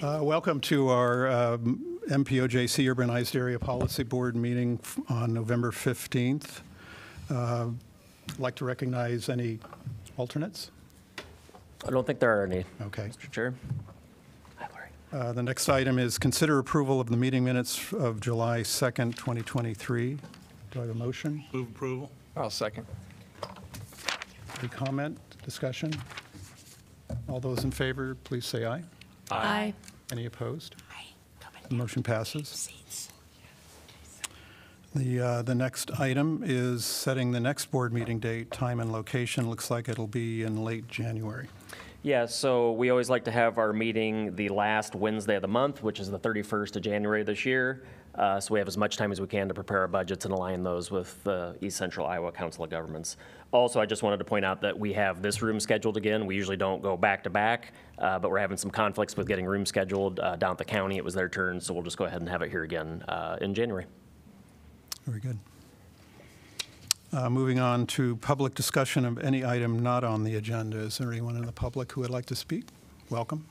Welcome to our MPOJC Urbanized Area Policy Board meeting on November 15th. I'd like to recognize any alternates. I don't think there are any. Okay. Mr. Chair. Hi, Larry. The next item is consider approval of the meeting minutes of July 2nd, 2023. Do I have a motion? Move approval. I'll second. Any comment, discussion? All those in favor, please say aye. Aye. Any opposed? The motion passes. The next item is setting the next board meeting date, time, and location. Looks like it'll be in late January. Yeah, so we always like to have our meeting the last Wednesday of the month, which is the 31st of January this year. So we have as much time as we can to prepare our budgets and align those with the East Central Iowa Council of Governments. Also, I just wanted to point out that we have this room scheduled again. We usually don't go back to back, but we're having some conflicts with getting room scheduled down at the county. It was their turn, so we'll just go ahead and have it here again in January. Very good. Moving on to public discussion of any item not on the agenda. Is there anyone in the public who would like to speak? Welcome.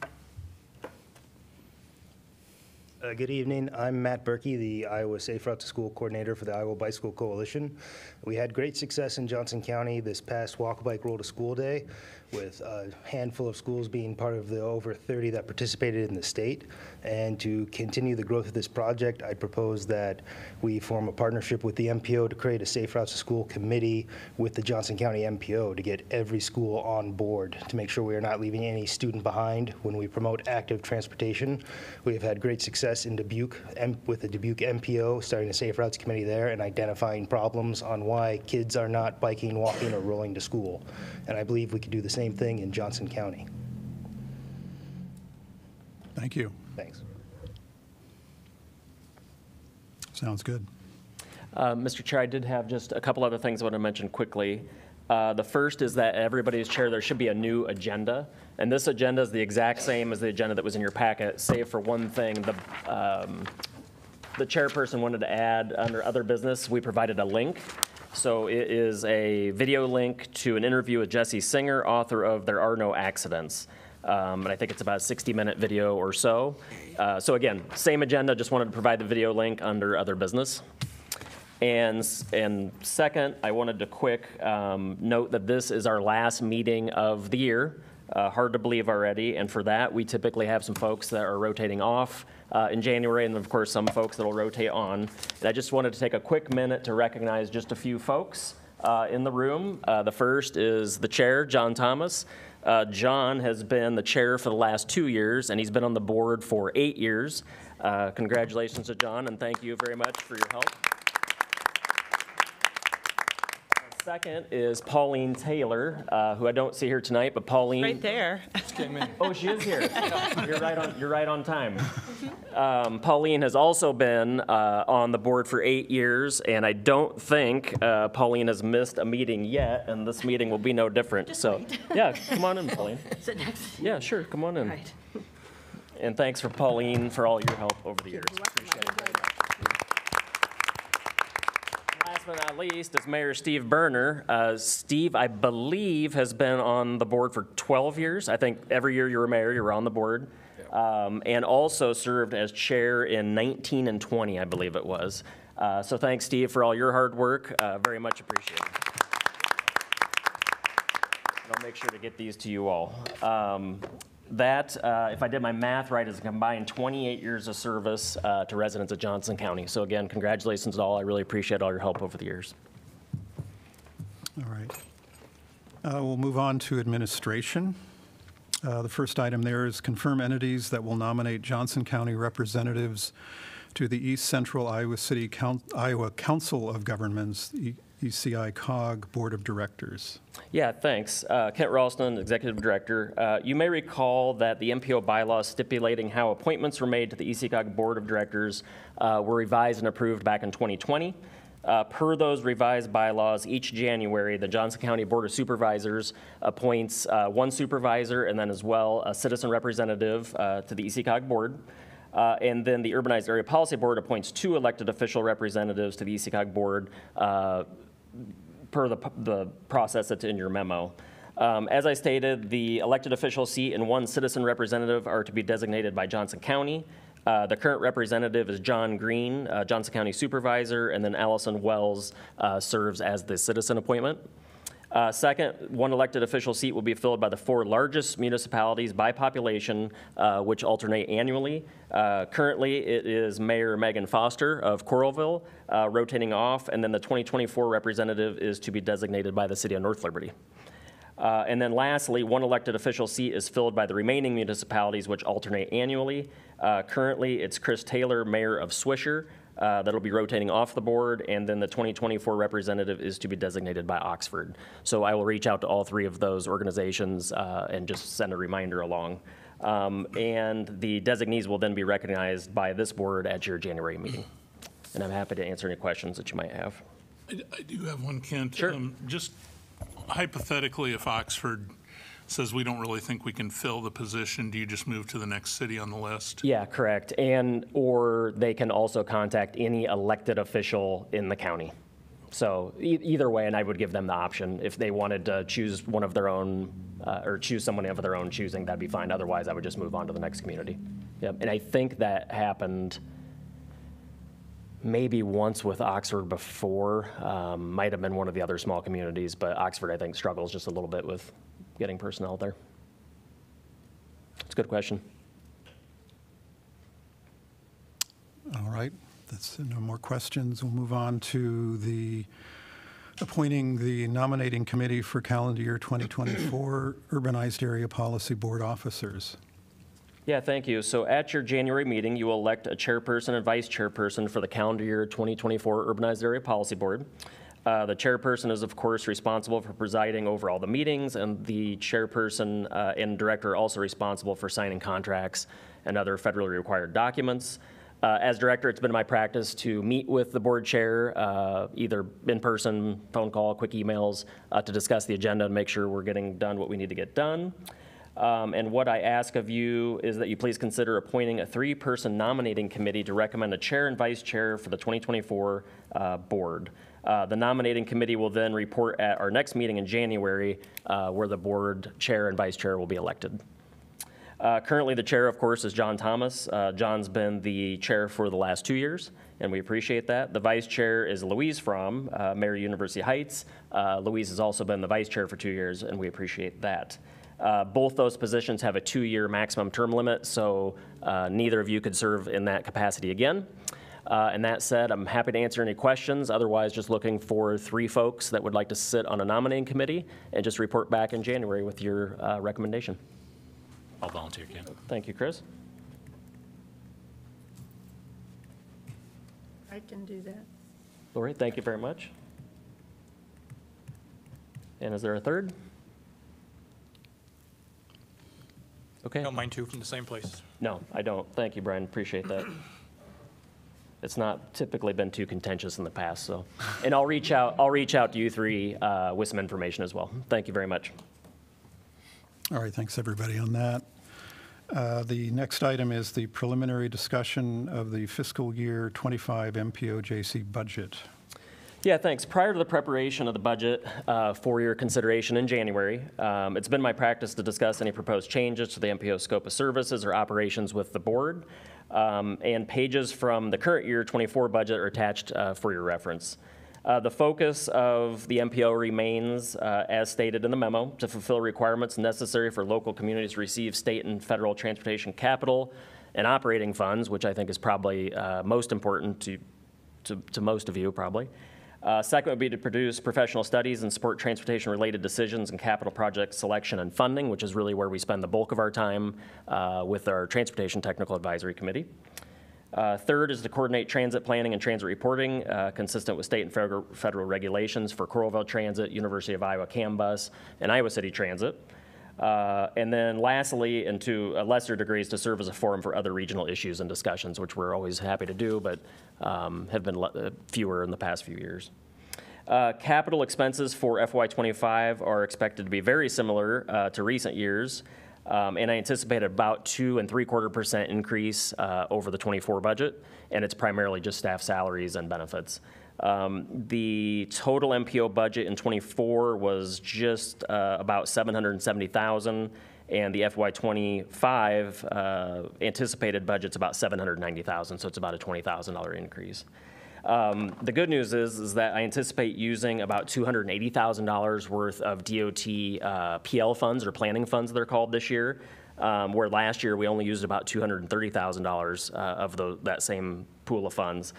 Good evening. I'm Matt Berkey, the Iowa Safe Route to School Coordinator for the Iowa Bicycle Coalition. We had great success in Johnson County this past Walk Bike Roll to School Day, with a handful of schools being part of the over 30 that participated in the state. And to continue the growth of this project, I propose that we form a partnership with the MPO to create a Safe Routes to School committee with the Johnson County MPO to get every school on board to make sure we are not leaving any student behind when we promote active transportation. We have had great success in Dubuque with the Dubuque MPO, starting a Safe Routes committee there and identifying problems on why kids are not biking, walking, or rolling to school. And I believe we could do the same thing in Johnson County. Thank you. Thanks. Sounds good. Mr. Chair, I did have just a couple other things I want to mention quickly. The first is that everybody's chair, there should be a new agenda. And this agenda is the exact same as the agenda that was in your packet, save for one thing. The chairperson wanted to add under other business, we provided a link. So it is a video link to an interview with Jesse Singer, author of There Are No Accidents. And I think it's about a 60-minute video or so. So again, same agenda, just wanted to provide the video link under other business. And second, I wanted to quick note that this is our last meeting of the year. Hard to believe already, and for that, we typically have some folks that are rotating off in January, and of course, some folks that will rotate on. And I just wanted to take a quick minute to recognize just a few folks in the room. The first is the chair, John Thomas. John has been the chair for the last 2 years, and he's been on the board for 8 years. Congratulations to John, and thank you very much for your help. Second is Pauline Taylor, who I don't see here tonight, but Pauline. Right there. Oh, she is here. You're right on time. Pauline has also been on the board for 8 years, and I don't think Pauline has missed a meeting yet, and this meeting will be no different. So, yeah, come on in, Pauline. Sit next to you. Yeah, sure, come on in. Right. And thanks for Pauline for all your help over the years. Appreciate it very much. Last but not least is Mayor Steve Berner. Steve, I believe, has been on the board for 12 years. I think every year you were mayor, you were on the board. And also served as chair in 19 and 20, I believe it was. So thanks, Steve, for all your hard work. Very much appreciated. And I'll make sure to get these to you all. If I did my math right, is a combined 28 years of service to residents of Johnson County. So again, congratulations to all. I really appreciate all your help over the years. All right. We'll move on to administration. The first item there is confirm entities that will nominate Johnson County representatives to the East Central Iowa Iowa Council of Governments, ECI-COG Board of Directors. Yeah, thanks. Kent Ralston, Executive Director. You may recall that the MPO bylaws stipulating how appointments were made to the ECI-COG Board of Directors were revised and approved back in 2020. Per those revised bylaws, each January, the Johnson County Board of Supervisors appoints one supervisor and then as well a citizen representative to the ECI-COG Board. And then the Urbanized Area Policy Board appoints 2 elected official representatives to the ECI-COG Board per the process that's in your memo. As I stated, the elected official seat and one citizen representative are to be designated by Johnson County. The current representative is John Green, Johnson County Supervisor, and then Allison Wells serves as the citizen appointment. Second, one elected official seat will be filled by the 4 largest municipalities by population, which alternate annually. Currently, it is Mayor Megan Foster of Coralville, rotating off, and then the 2024 representative is to be designated by the City of North Liberty. And then lastly, one elected official seat is filled by the remaining municipalities, which alternate annually. Currently, it's Chris Taylor, Mayor of Swisher, that'll be rotating off the board, and then the 2024 representative is to be designated by Oxford. So I will reach out to all 3 of those organizations and just send a reminder along. And the designees will then be recognized by this board at your January meeting. And I'm happy to answer any questions that you might have. I do have one, Kent. Sure. Just hypothetically, if Oxford says we don't really think we can fill the position, do you just move to the next city on the list? Yeah, correct. And, or they can also contact any elected official in the county. So either way, and I would give them the option. If they wanted to choose one of their own, or choose someone of their own choosing, that'd be fine. Otherwise, I would just move on to the next community. Yep. And I think that happened maybe once with Oxford before. Might have been one of the other small communities, but Oxford, I think, struggles just a little bit with getting personnel there. It's a good question. All right, that's no more questions. We'll move on to the appointing the nominating committee for calendar year 2024 Urbanized Area Policy Board officers. Yeah, thank you. So at your January meeting, you will elect a chairperson and vice chairperson for the calendar year 2024 Urbanized Area Policy Board. The chairperson is, of course, responsible for presiding over all the meetings, and the chairperson and director are also responsible for signing contracts and other federally required documents. As director, it's been my practice to meet with the board chair, either in person, phone call, quick emails, to discuss the agenda and make sure we're getting done what we need to get done. And what I ask of you is that you please consider appointing a 3-person nominating committee to recommend a chair and vice chair for the 2024 board. The nominating committee will then report at our next meeting in January, where the board chair and vice chair will be elected. Currently, the chair, of course, is John Thomas. John's been the chair for the last 2 years, and we appreciate that. The vice chair is Louise Fromm, Mayor University Heights. Louise has also been the vice chair for 2 years, and we appreciate that. Both those positions have a 2-year maximum term limit, so neither of you could serve in that capacity again. And that said, I'm happy to answer any questions. Otherwise, just looking for 3 folks that would like to sit on a nominating committee and just report back in January with your recommendation. I'll volunteer, Ken. Thank you, Chris. I can do that. Lori, thank you very much. And is there a third? Okay. Don't mind 2 from the same place. No, I don't. Thank you, Brian. Appreciate that. It's not typically been too contentious in the past, so. And I'll reach out to you 3 with some information as well. Thank you very much. All right, thanks everybody on that. The next item is the preliminary discussion of the fiscal year 25 MPOJC budget. Yeah, thanks. Prior to the preparation of the budget for your consideration in January, it's been my practice to discuss any proposed changes to the MPO scope of services or operations with the board. And pages from the current year 24 budget are attached for your reference. The focus of the MPO remains, as stated in the memo, to fulfill requirements necessary for local communities to receive state and federal transportation capital and operating funds, which I think is probably most important to most of you, probably. Second would be to produce professional studies and support transportation-related decisions and capital project selection and funding, which is really where we spend the bulk of our time with our Transportation Technical Advisory Committee. Third is to coordinate transit planning and transit reporting consistent with state and federal regulations for Coralville Transit, University of Iowa CAM Bus, and Iowa City Transit. And then lastly, and to a lesser degree, is to serve as a forum for other regional issues and discussions, which we're always happy to do, but have been fewer in the past few years. Capital expenses for FY25 are expected to be very similar to recent years. And I anticipate about 2.75% increase over the '24 budget, and it's primarily just staff salaries and benefits. The total MPO budget in '24 was just about $770,000, and the FY25 anticipated budget's about $790,000, so it's about a $20,000 increase. The good news is that I anticipate using about $280,000 worth of DOT PL funds, or planning funds they're called, this year, where last year we only used about $230,000 of that same pool of funds.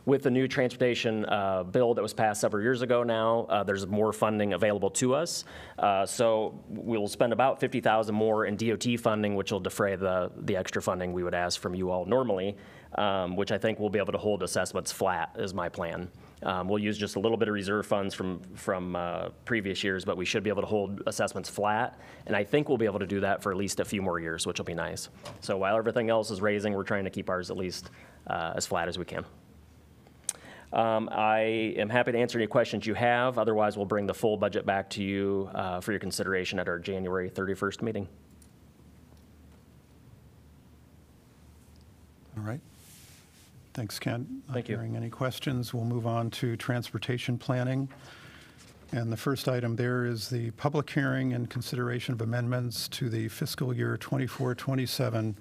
With the new transportation bill that was passed several years ago now, there's more funding available to us. So we'll spend about $50,000 more in DOT funding, which will defray the extra funding we would ask from you all normally, which I think we'll be able to hold assessments flat, is my plan. We'll use just a little bit of reserve funds from previous years, but we should be able to hold assessments flat. And I think we'll be able to do that for at least a few more years, which will be nice. So while everything else is raising, we're trying to keep ours at least as flat as we can. I am happy to answer any questions you have. Otherwise, we'll bring the full budget back to you for your consideration at our January 31st meeting. All right. Thanks, Kent. Thank you. Not hearing any questions, we'll move on to transportation planning. And the first item there is the public hearing and consideration of amendments to the fiscal year 24-27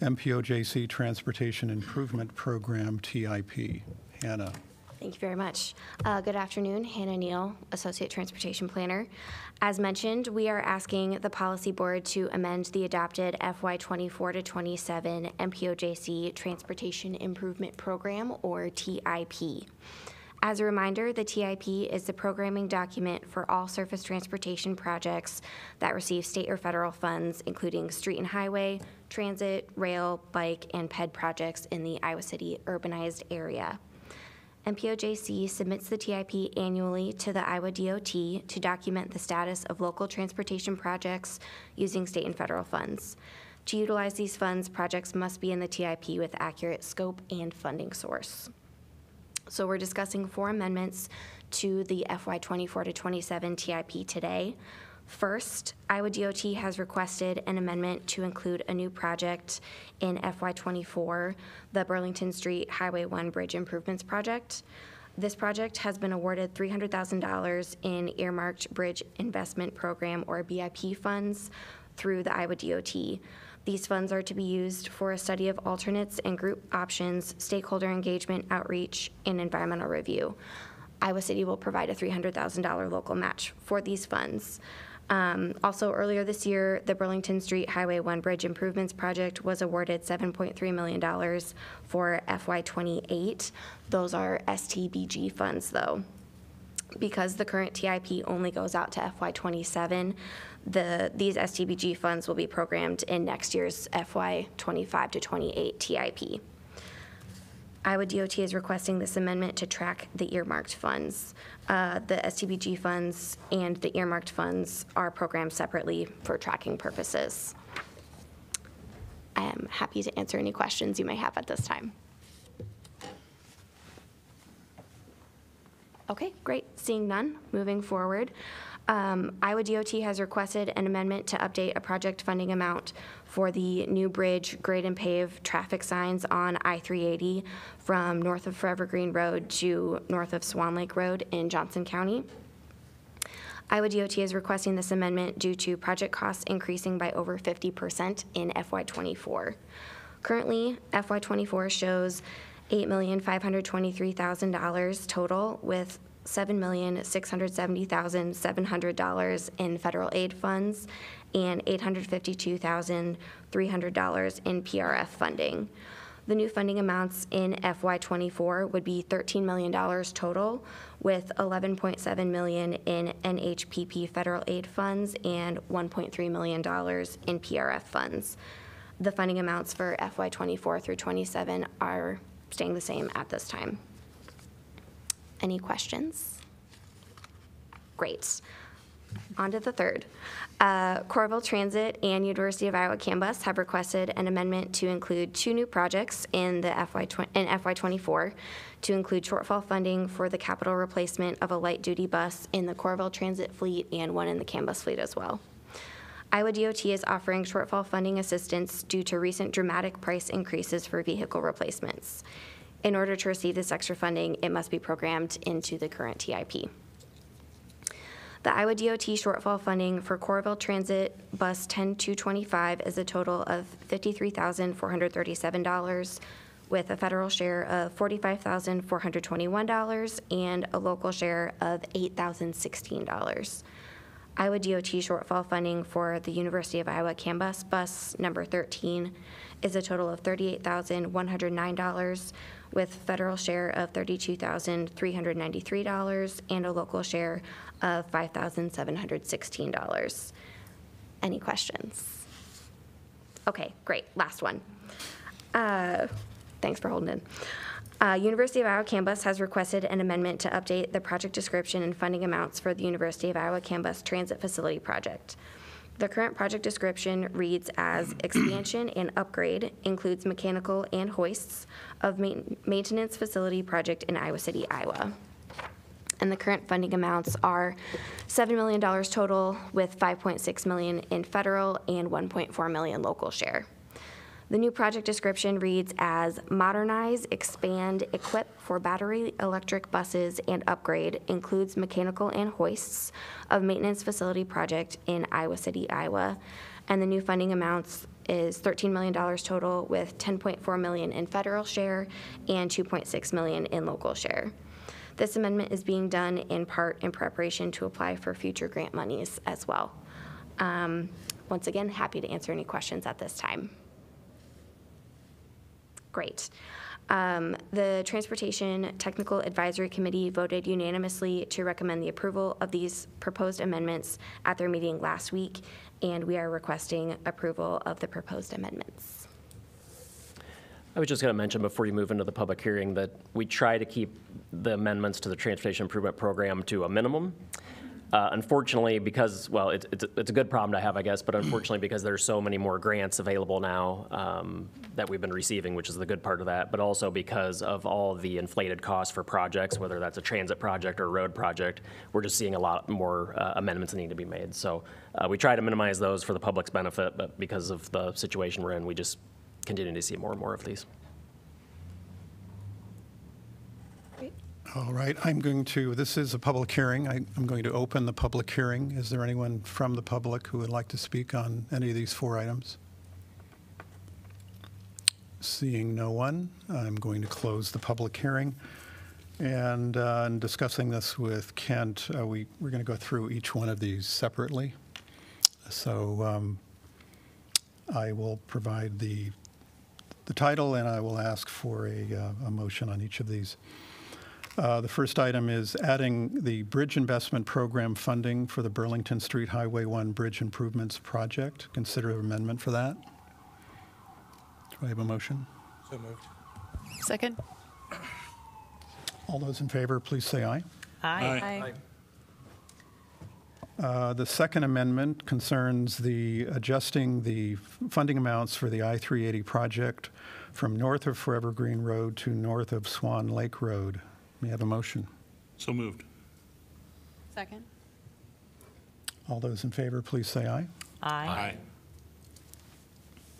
MPOJC Transportation Improvement Program, TIP. Hannah. Thank you very much. Good afternoon, Hannah Neal, Associate Transportation Planner. As mentioned, we are asking the Policy Board to amend the adopted FY24-27 MPOJC Transportation Improvement Program, or TIP. As a reminder, the TIP is the programming document for all surface transportation projects that receive state or federal funds, including street and highway, transit, rail, bike, and PED projects in the Iowa City urbanized area. MPOJC submits the TIP annually to the Iowa DOT to document the status of local transportation projects using state and federal funds. To utilize these funds, projects must be in the TIP with accurate scope and funding source. So we're discussing 4 amendments to the FY24-27 TIP today. First, Iowa DOT has requested an amendment to include a new project in FY24, the Burlington Street Highway 1 Bridge Improvements Project. This project has been awarded $300,000 in earmarked Bridge Investment Program, or BIP funds, through the Iowa DOT. These funds are to be used for a study of alternates and group options, stakeholder engagement, outreach, and environmental review. Iowa City will provide a $300,000 local match for these funds. Also, earlier this year, the Burlington Street Highway 1 Bridge Improvements Project was awarded $7.3 million for FY28. Those are STBG funds, though. Because the current TIP only goes out to FY27, these STBG funds will be programmed in next year's FY25-28 TIP. Iowa DOT is requesting this amendment to track the earmarked funds. The STBG funds and the earmarked funds are programmed separately for tracking purposes. I am happy to answer any questions you may have at this time. Okay, great. Seeing none, moving forward. Iowa DOT has requested an amendment to update a project funding amount for the new bridge, grade and pave traffic signs on I-380 from north of Forever Green Road to north of Swan Lake Road in Johnson County. Iowa DOT is requesting this amendment due to project costs increasing by over 50% in FY24. Currently, FY24 shows $8,523,000 total, with $7,670,700 in federal aid funds and $852,300 in PRF funding. The new funding amounts in FY24 would be $13 million total, with $11.7 million in NHPP federal aid funds and $1.3 million in PRF funds. The funding amounts for FY24 through 27 are staying the same at this time. Any questions? Great. On to the third. Coralville Transit and University of Iowa CAN Bus have requested an amendment to include 2 new projects in FY24 to include shortfall funding for the capital replacement of a light-duty bus in the Coralville Transit fleet and one in the CAN Bus fleet as well. Iowa DOT is offering shortfall funding assistance due to recent dramatic price increases for vehicle replacements. In order to receive this extra funding, it must be programmed into the current TIP. The Iowa DOT shortfall funding for Coralville Transit Bus 10225 is a total of $53,437, with a federal share of $45,421 and a local share of $8,016. Iowa DOT shortfall funding for the University of Iowa CAN bus number 13 is a total of $38,109, with federal share of $32,393 and a local share of $5,716. Any questions? Okay, great. Last one. Thanks for holding in. University of Iowa CAN bus has requested an amendment to update the project description and funding amounts for the University of Iowa CAN bus transit facility project. The current project description reads as expansion and upgrade, includes mechanical and hoists of maintenance facility project in Iowa City, Iowa. And the current funding amounts are $7 million total, with $5.6 million in federal and $1.4 million local share. The new project description reads as modernize, expand, equip for battery electric buses and upgrade, includes mechanical and hoists of maintenance facility project in Iowa City, Iowa. And the new funding amounts is $13 million total, with $10.4 million in federal share and $2.6 million in local share. This amendment is being done in part in preparation to apply for future grant monies as well. Once again, happy to answer any questions at this time. Great. The Transportation Technical Advisory Committee voted unanimously to recommend the approval of these proposed amendments at their meeting last week, and we are requesting approval of the proposed amendments. I was just going to mention before you move into the public hearing that we try to keep the amendments to the Transportation Improvement Program to a minimum. Unfortunately, because, well, it's a good problem to have, I guess, but unfortunately because there's so many more grants available now that we've been receiving, which is the good part of that, but also because of all the inflated costs for projects, whether that's a transit project or a road project, we're just seeing a lot more amendments that need to be made. So we try to minimize those for the public's benefit, but because of the situation we're in, we just continue to see more and more of these. All right, this is a public hearing. I'm going to open the public hearing. Is there anyone from the public who would like to speak on any of these 4 items? Seeing no one, I'm going to close the public hearing. And in discussing this with Kent, we're going to go through each one of these separately. So I will provide the title, and I will ask for a motion on each of these. The first item is adding the Bridge Investment Program funding for the Burlington Street Highway 1 Bridge Improvements Project. Consider an amendment for that. Do I have a motion? So moved. Second. All those in favor, please say aye. Aye. The second amendment concerns adjusting the funding amounts for the I-380 project from north of Forever Green Road to north of Swan Lake Road. May I have a motion? So moved. Second. All those in favor, please say aye. Aye.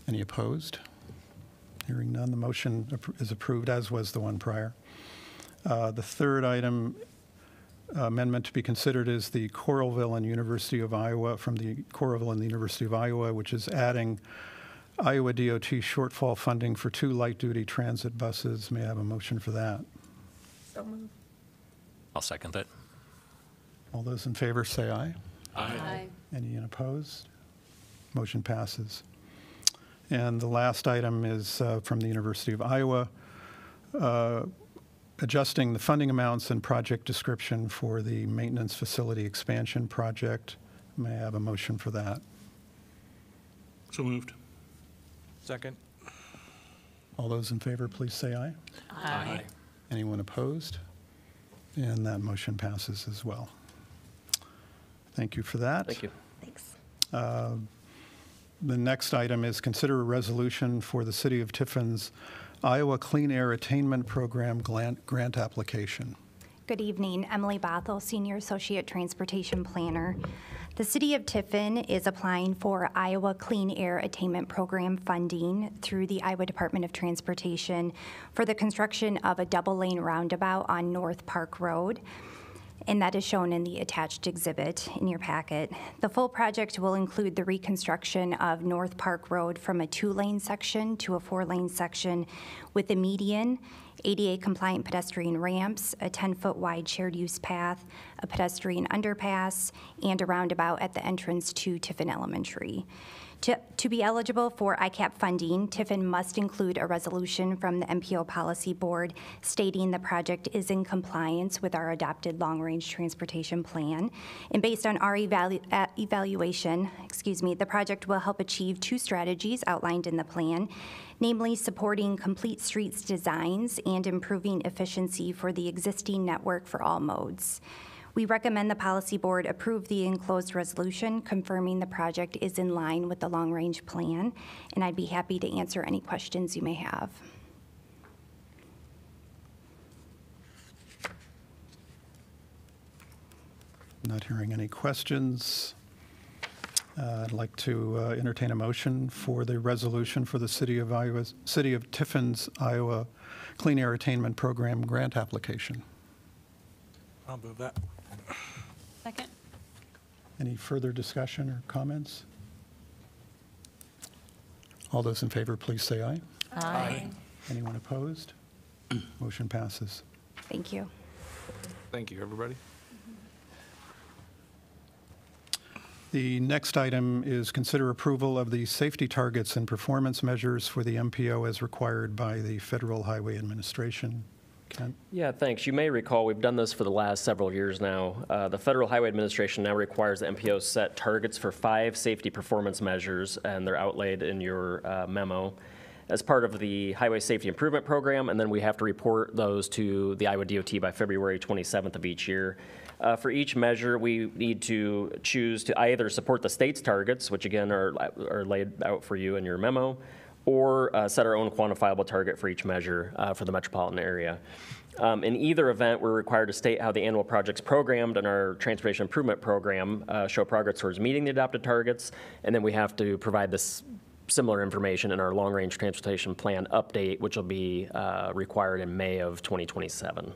Any opposed? Hearing none, the motion is approved, as was the one prior. The third item, amendment to be considered, is the Coralville and University of Iowa, from the Coralville and the University of Iowa, which is adding Iowa DOT shortfall funding for 2 light-duty transit buses. May I have a motion for that? I'll second that. All those in favor say aye. Aye. Any opposed? Motion passes. And the last item is from the University of Iowa, adjusting the funding amounts and project description for the maintenance facility expansion project. May I have a motion for that? So moved. Second. All those in favor, please say aye. Aye. Anyone opposed? And that motion passes as well. Thank you for that. Thank you. Thanks. The next item is consider a resolution for the City of Tiffin's Iowa Clean Air Attainment Program grant application. Good evening. Emily Bothell, Senior Associate Transportation Planner. The City of Tiffin is applying for Iowa Clean Air Attainment Program funding through the Iowa Department of Transportation for the construction of a double-lane roundabout on North Park Road, and that is shown in the attached exhibit in your packet. The full project will include the reconstruction of North Park Road from a 2-lane section to a 4-lane section with a median, ADA-compliant pedestrian ramps, a 10-foot wide shared use path, a pedestrian underpass, and a roundabout at the entrance to Tiffin Elementary. To be eligible for ICAP funding, Tiffin must include a resolution from the MPO Policy Board stating the project is in compliance with our adopted long-range transportation plan. And based on our evaluation, the project will help achieve 2 strategies outlined in the plan, namely supporting complete streets designs and improving efficiency for the existing network for all modes. We recommend the Policy Board approve the enclosed resolution confirming the project is in line with the long-range plan, and I'd be happy to answer any questions you may have. Not hearing any questions. I'd like to entertain a motion for the resolution for the City of Tiffin's Iowa Clean Air Attainment Program grant application. I'll move that. Second. Any further discussion or comments? All those in favor, please say aye. Aye. Anyone opposed? Motion passes. Thank you. Thank you, everybody. The next item is consider approval of the safety targets and performance measures for the MPO as required by the Federal Highway Administration. Kent? Yeah, thanks. You may recall we've done this for the last several years now. The Federal Highway Administration now requires the MPO set targets for 5 safety performance measures, and they're outlaid in your memo as part of the Highway Safety Improvement Program, and then we have to report those to the Iowa DOT by February 27th of each year. For each measure, we need to choose to either support the state's targets, which again are laid out for you in your memo, or set our own quantifiable target for each measure for the metropolitan area. In either event, we're required to state how the annual projects programmed in our Transportation Improvement Program show progress towards meeting the adopted targets, and then we have to provide this similar information in our long-range transportation plan update, which will be required in May of 2027.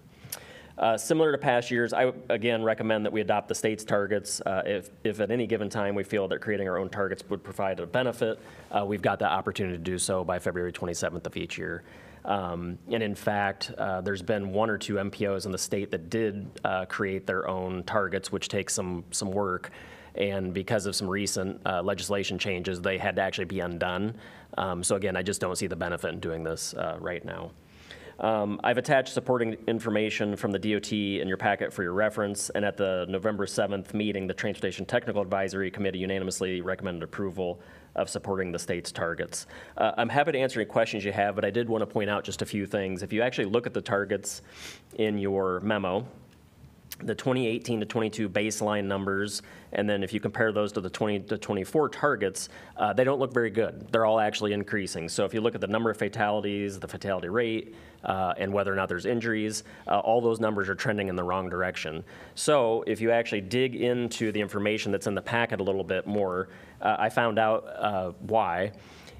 Similar to past years, I again recommend that we adopt the state's targets. If at any given time we feel that creating our own targets would provide a benefit, we've got the opportunity to do so by February 27th of each year. And in fact, there's been 1 or 2 MPOs in the state that did create their own targets, which takes some work. And because of some recent legislation changes, they had to actually be undone. So again, I just don't see the benefit in doing this right now. I've attached supporting information from the DOT in your packet for your reference, and at the November 7th meeting, the Transportation Technical Advisory Committee unanimously recommended approval of supporting the state's targets. I'm happy to answer any questions you have, but I did want to point out just a few things. If you actually look at the targets in your memo, the 2018 to 22 baseline numbers, and then if you compare those to the 20 to 24 targets, they don't look very good. They're all actually increasing. So if you look at the number of fatalities, the fatality rate, and whether or not there's injuries, all those numbers are trending in the wrong direction. So if you actually dig into the information that's in the packet a little bit more, I found out why.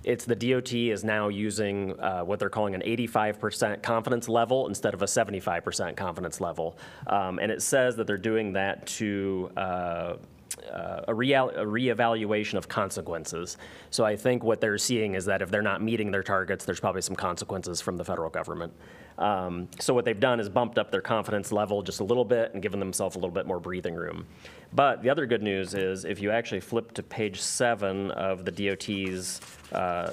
It's the DOT is now using what they're calling an 85% confidence level instead of a 75% confidence level. And it says that they're doing that to a reevaluation of consequences. So I think what they're seeing is that if they're not meeting their targets, there's probably some consequences from the federal government. So what they've done is bumped up their confidence level just a little bit and given themselves a little bit more breathing room. But the other good news is if you actually flip to page 7 of the DOT's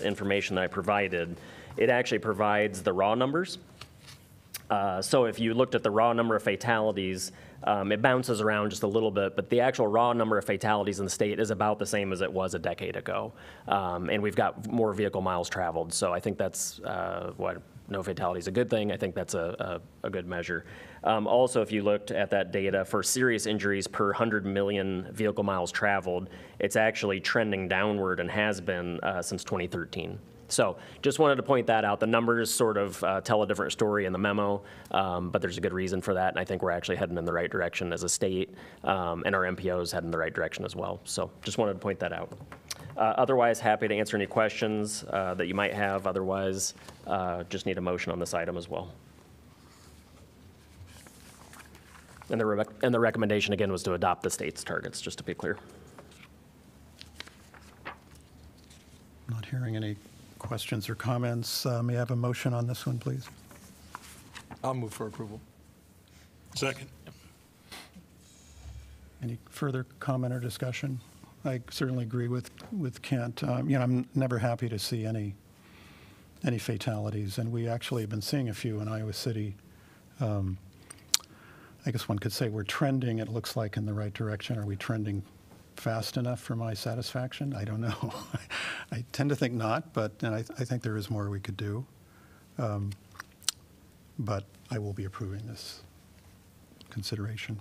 information that I provided, it actually provides the raw numbers. So if you looked at the raw number of fatalities, it bounces around just a little bit, but the actual raw number of fatalities in the state is about the same as it was a decade ago. And we've got more vehicle miles traveled, so I think that's what no fatality is a good thing. I think that's a good measure. Also, if you looked at that data for serious injuries per 100 million vehicle miles traveled, it's actually trending downward and has been since 2013. So just wanted to point that out. The numbers sort of tell a different story in the memo, but there's a good reason for that, and I think we're actually heading in the right direction as a state, and our MPOs heading in the right direction as well. So just wanted to point that out. Otherwise, happy to answer any questions that you might have. Otherwise, just need a motion on this item as well. And the recommendation, again, was to adopt the state's targets, just to be clear. Not hearing any questions or comments. May I have a motion on this one, please? I'll move for approval. Second. Any further comment or discussion? I certainly agree with Kent. I'm never happy to see any fatalities, and we actually have been seeing a few in Iowa City. I guess one could say we're trending, it looks like, in the right direction. Are we trending fast enough for my satisfaction? I don't know. I tend to think not, but I think there is more we could do. But I will be approving this consideration.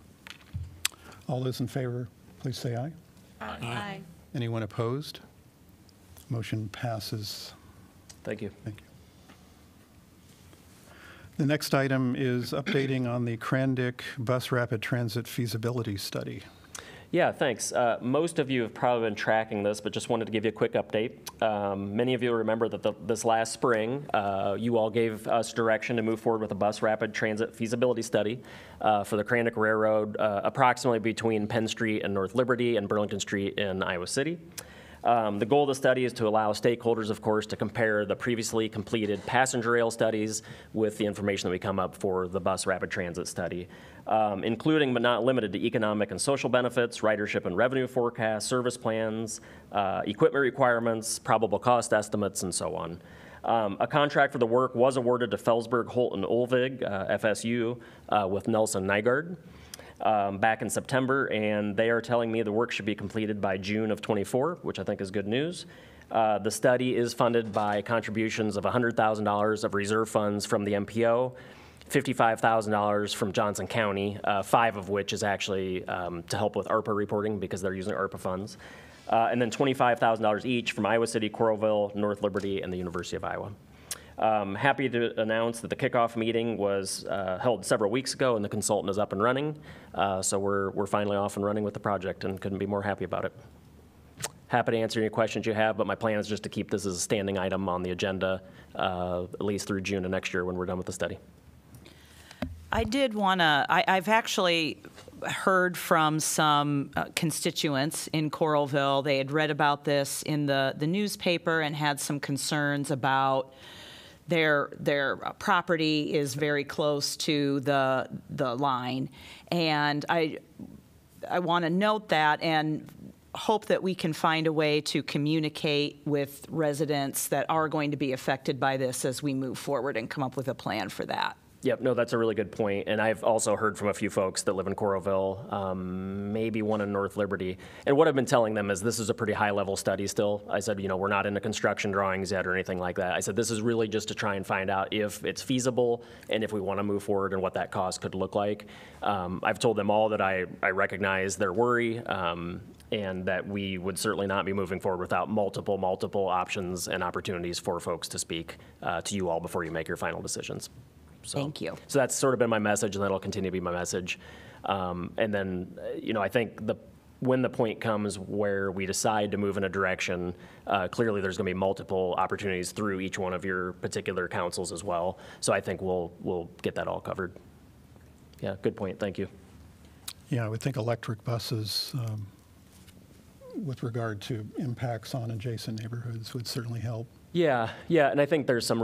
All those in favor, please say aye. Aye. Anyone opposed? Motion passes. Thank you. Thank you. The next item is updating on the Crandick Bus Rapid Transit Feasibility Study. Yeah, thanks. Most of you have probably been tracking this, but just wanted to give you a quick update. Many of you remember that this last spring, you all gave us direction to move forward with a bus rapid transit feasibility study for the Crandick Railroad, approximately between Penn Street and North Liberty and Burlington Street in Iowa City. The goal of the study is to allow stakeholders, of course, to compare the previously completed passenger rail studies with the information that we come up for the bus rapid transit study, including but not limited to economic and social benefits, ridership and revenue forecasts, service plans, equipment requirements, probable cost estimates, and so on. A contract for the work was awarded to Felsberg, Holt, and Olvig, FSU, with Nelson Nygaard. Back in September, and they are telling me the work should be completed by June of '24, which I think is good news. The study is funded by contributions of $100,000 of reserve funds from the MPO, $55,000 from Johnson County, 5 of which is actually to help with ARPA reporting because they're using ARPA funds, and then $25,000 each from Iowa City, Coralville, North Liberty, and the University of Iowa. Happy to announce that the kickoff meeting was held several weeks ago, and the consultant is up and running. So we're finally off and running with the project, and couldn't be more happy about it. Happy to answer any questions you have, but my plan is just to keep this as a standing item on the agenda, at least through June of next year when we're done with the study. I did want to, I've actually heard from some constituents in Coralville. They had read about this in the newspaper and had some concerns about their property is very close to the line. And I want to note that and hope that we can find a way to communicate with residents that are going to be affected by this as we move forward and come up with a plan for that. Yep, no, that's a really good point. And I've also heard from a few folks that live in Coralville, maybe one in North Liberty. And what I've been telling them is this is a pretty high-level study still. I said, we're not into construction drawings yet or anything like that. I said, this is really just to try and find out if it's feasible and if we want to move forward and what that cost could look like. I've told them all that I recognize their worry and that we would certainly not be moving forward without multiple options and opportunities for folks to speak to you all before you make your final decisions. So, thank you. So that's sort of been my message, and that'll continue to be my message. And then, I think when the point comes where we decide to move in a direction, clearly there's going to be multiple opportunities through each one of your particular councils as well. So I think we'll get that all covered. Yeah, good point. Thank you. Yeah, I would think electric buses, with regard to impacts on adjacent neighborhoods, would certainly help. Yeah, and I think there's some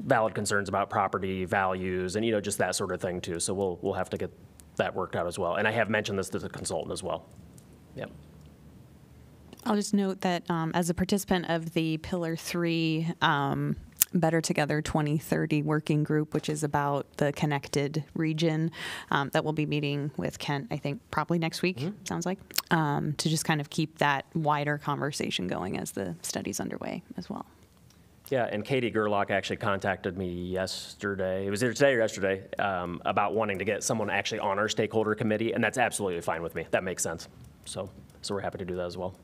valid concerns about property values and, just that sort of thing too. So we'll have to get that worked out as well. And I have mentioned this to the consultant as well. Yep. I'll just note that as a participant of the Pillar 3 Better Together 2030 working group, which is about the connected region, that we'll be meeting with Kent, I think, probably next week, sounds like, to just kind of keep that wider conversation going as the study's underway as well. Yeah, and Katie Gerlach actually contacted me yesterday. It was either today or yesterday about wanting to get someone actually on our stakeholder committee, and that's absolutely fine with me. That makes sense. So we're happy to do that as well.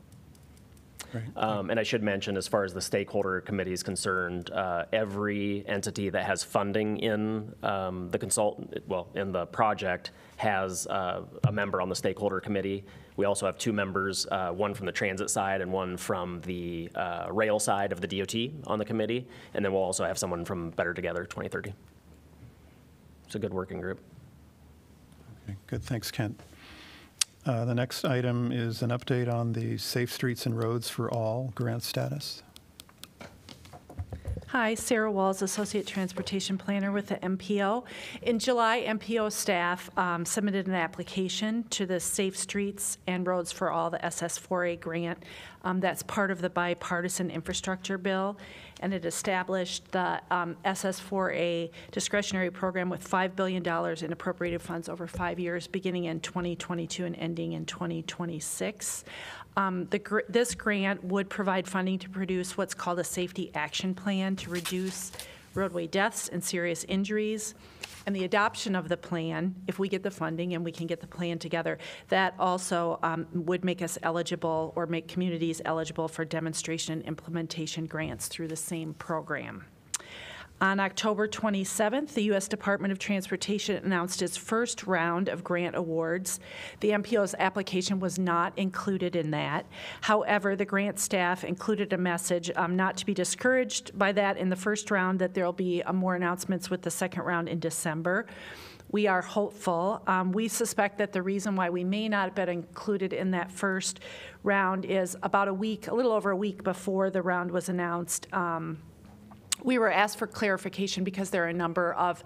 Great. And I should mention, as far as the stakeholder committee is concerned, every entity that has funding in in the project has a member on the stakeholder committee. We also have 2 members, one from the transit side and one from the rail side of the DOT on the committee. And then we'll also have someone from Better Together 2030. It's a good working group. Okay, good. Thanks, Kent. The next item is an update on the Safe Streets and Roads for All grant status. Hi, Sarah Walls, Associate Transportation Planner with the MPO. In July, MPO staff submitted an application to the Safe Streets and Roads for All, the SS4A grant. That's part of the bipartisan infrastructure bill, and it established the SS4A discretionary program with $5 billion in appropriated funds over 5 years, beginning in 2022 and ending in 2026. This grant would provide funding to produce what's called a safety action plan to reduce roadway deaths and serious injuries. And the adoption of the plan, if we get the funding and we can get the plan together, that also would make us eligible or make communities eligible for demonstration and implementation grants through the same program. On October 27th, the U.S. Department of Transportation announced its first round of grant awards. The MPO's application was not included in that. However, the grant staff included a message not to be discouraged by that in the first round, that there will be more announcements with the second round in December. We are hopeful. We suspect that the reason why we may not have been included in that first round is about a little over a week before the round was announced. We were asked for clarification because there are a number of,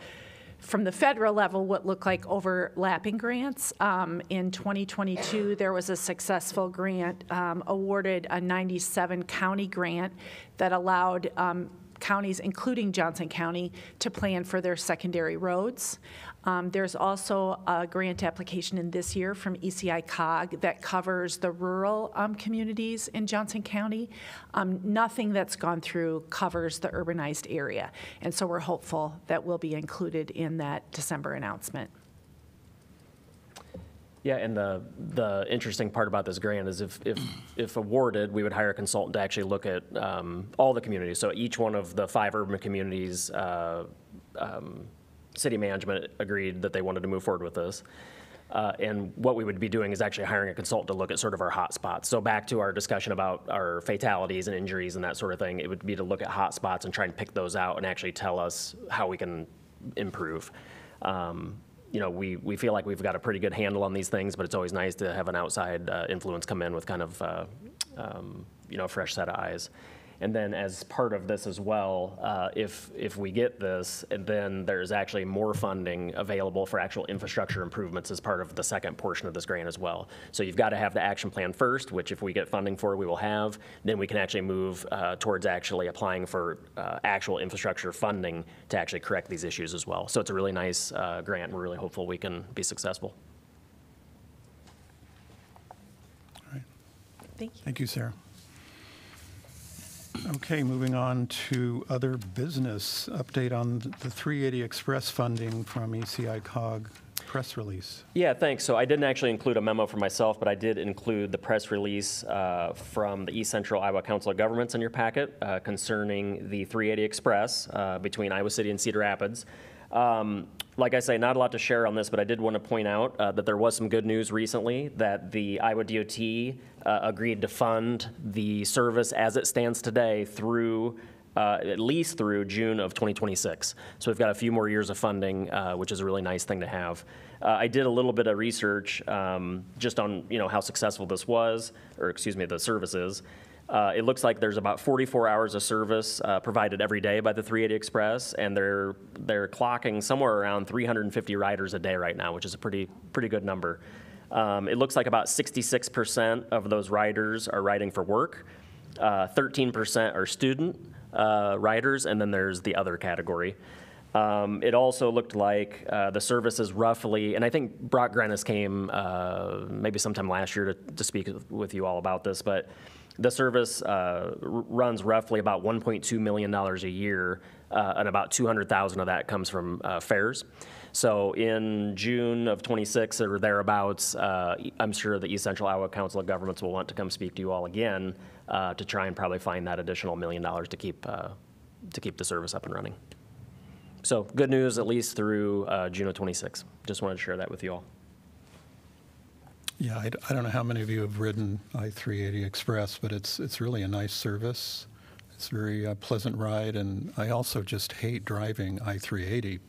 from the federal level, what look like overlapping grants. In 2022, there was a successful grant awarded, a 97 county grant that allowed counties, including Johnson County, to plan for their secondary roads. There's also a grant application in this year from ECI-COG that covers the rural communities in Johnson County. Nothing that's gone through covers the urbanized area. And so we're hopeful that we'll be included in that December announcement. Yeah, and the interesting part about this grant is if awarded, we would hire a consultant to actually look at all the communities. So each one of the 5 urban communities, city management agreed that they wanted to move forward with this. And what we would be doing is actually hiring a consultant to look at sort of our hot spots. So back to our discussion about our fatalities and injuries and that sort of thing, it would be to look at hot spots and try and pick those out and actually tell us how we can improve. You know, we feel like we've got a pretty good handle on these things, but it's always nice to have an outside influence come in with kind of, you know, a fresh set of eyes. And then as part of this as well, if we get this, and then there's actually more funding available for actual infrastructure improvements as part of the second portion of this grant as well. So you've got to have the action plan first, which if we get funding for, we will have. Then we can actually move towards actually applying for actual infrastructure funding to actually correct these issues as well. So it's a really nice grant, and we're really hopeful we can be successful. All right. Thank you. Thank you, Sarah. Okay, moving on to other business. Update on the 380 Express funding from ECI-COG press release. Yeah, thanks. So I didn't actually include a memo for myself, but I did include the press release from the East Central Iowa Council of Governments in your packet concerning the 380 Express between Iowa City and Cedar Rapids. Like I say, not a lot to share on this, but I did want to point out that there was some good news recently that the Iowa DOT agreed to fund the service as it stands today through at least through June of 2026. So we've got a few more years of funding, which is a really nice thing to have. I did a little bit of research just on how successful this was, or excuse me, the service is. It looks like there's about 44 hours of service provided every day by the 380 Express, and they're clocking somewhere around 350 riders a day right now, which is a pretty good number. It looks like about 66% of those riders are riding for work, 13% are student riders, and then there's the other category. It also looked like the service is roughly, and I think Brock Grennis came maybe sometime last year to speak with you all about this, but the service runs roughly about $1.2 million a year, and about $200,000 of that comes from fares. So in June of 26 or thereabouts, I'm sure the East Central Iowa Council of Governments will want to come speak to you all again to try and probably find that additional $1 million to keep the service up and running. So good news, at least through June of 26. Just wanted to share that with you all. Yeah, I don't know how many of you have ridden I-380 Express, but it's really a nice service. It's a very pleasant ride, and I also just hate driving I-380.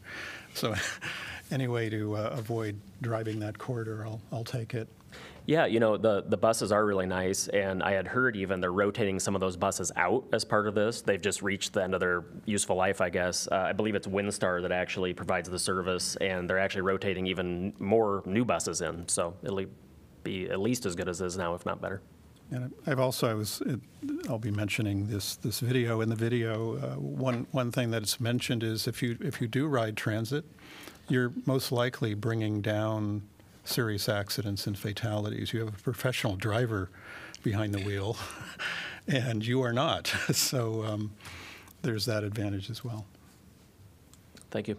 So any way to avoid driving that corridor, I'll take it. Yeah, you know, the buses are really nice, and I had heard even they're rotating some of those buses out as part of this. They've just reached the end of their useful life, I guess. I believe it's Windstar that actually provides the service, and they're actually rotating even more new buses in, so it'll be at least as good as it is now, if not better. And I'll be mentioning this video. In the video, one thing that's mentioned is if you do ride transit, you're most likely bringing down serious accidents and fatalities. You have a professional driver behind the wheel, and you are not. So there's that advantage as well. Thank you.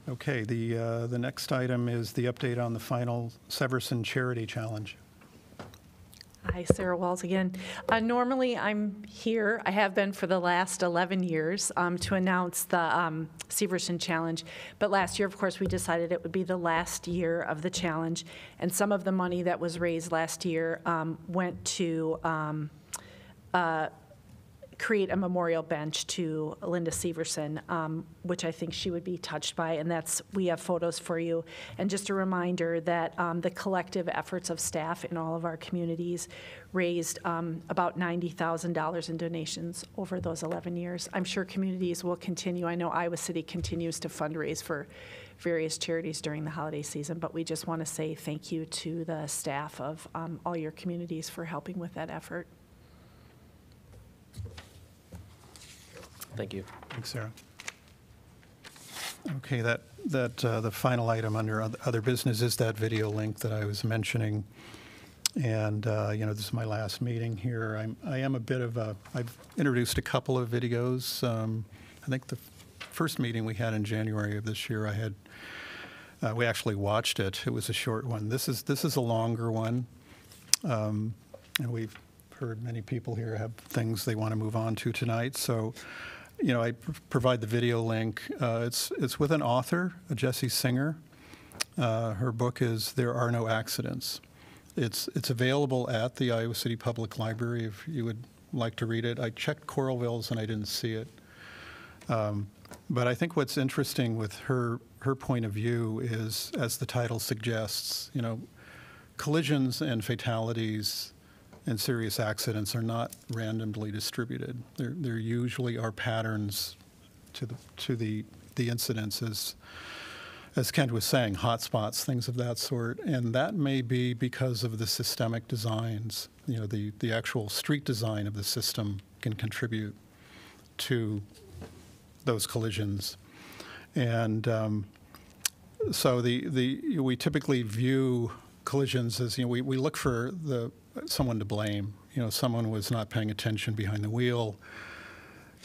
Okay, the next item is the update on the final Severson Charity Challenge. Hi, Sarah Walls again. Normally, I'm here, I have been for the last 11 years, to announce the Severson Challenge. But last year, of course, we decided it would be the last year of the challenge. And some of the money that was raised last year went to create a memorial bench to Linda Severson, which I think she would be touched by, and we have photos for you. And just a reminder that the collective efforts of staff in all of our communities raised about $90,000 in donations over those 11 years. I'm sure communities will continue. I know Iowa City continues to fundraise for various charities during the holiday season, but we just want to say thank you to the staff of all your communities for helping with that effort. Thank you. Thanks, Sarah. Okay, the final item under other business is that video link that I was mentioning. And, you know, this is my last meeting here. I am a bit of I've introduced a couple of videos. I think the first meeting we had in January of this year, we actually watched it. It was a short one. This is a longer one. And we've heard many people here have things they want to move on to tonight. So, you know, I provide the video link. It's with an author, Jessie Singer. Her book is There Are No Accidents. It's available at the Iowa City Public Library if you would like to read it. I checked Coralville's and I didn't see it. But I think what's interesting with her point of view is, as the title suggests, you know, collisions and fatalities and serious accidents are not randomly distributed. There usually are patterns to the incidents, as Kent was saying, hotspots, things of that sort, and that may be because of the systemic designs. You know, the actual street design of the system can contribute to those collisions, and so we typically view collisions as, you know, we look for someone to blame. You know, someone was not paying attention behind the wheel.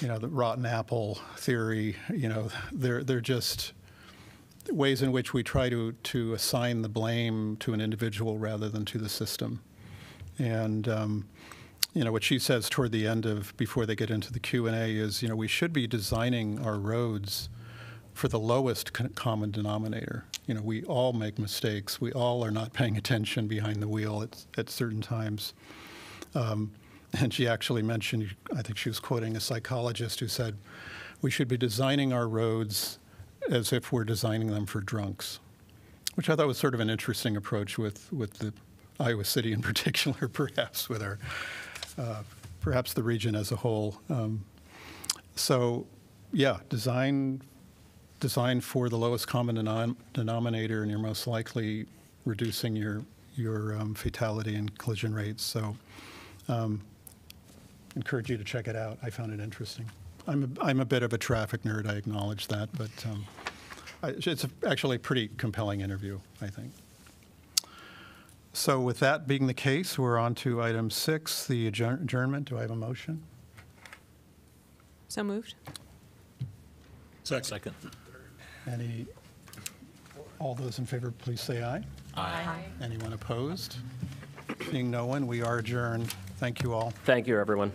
You know, the rotten apple theory. You know, they're just ways in which we try to assign the blame to an individual rather than to the system. And you know, what she says toward the end before they get into the Q&A is, you know, we should be designing our roads for the lowest common denominator. You know, we all make mistakes. We all are not paying attention behind the wheel at certain times. And she actually mentioned, I think she was quoting a psychologist who said, we should be designing our roads as if we're designing them for drunks, which I thought was sort of an interesting approach with the Iowa City in particular, perhaps with our, perhaps the region as a whole. So, yeah, design for the lowest common denominator, and you're most likely reducing your fatality and collision rates. So, encourage you to check it out. I found it interesting. I'm a bit of a traffic nerd. I acknowledge that, but it's actually a pretty compelling interview, I think. So, with that being the case, we're on to item 6, the adjournment. Do I have a motion? So moved. Second. All those in favor, please say aye. Aye. Anyone opposed? Seeing no one, we are adjourned. Thank you all. Thank you, everyone.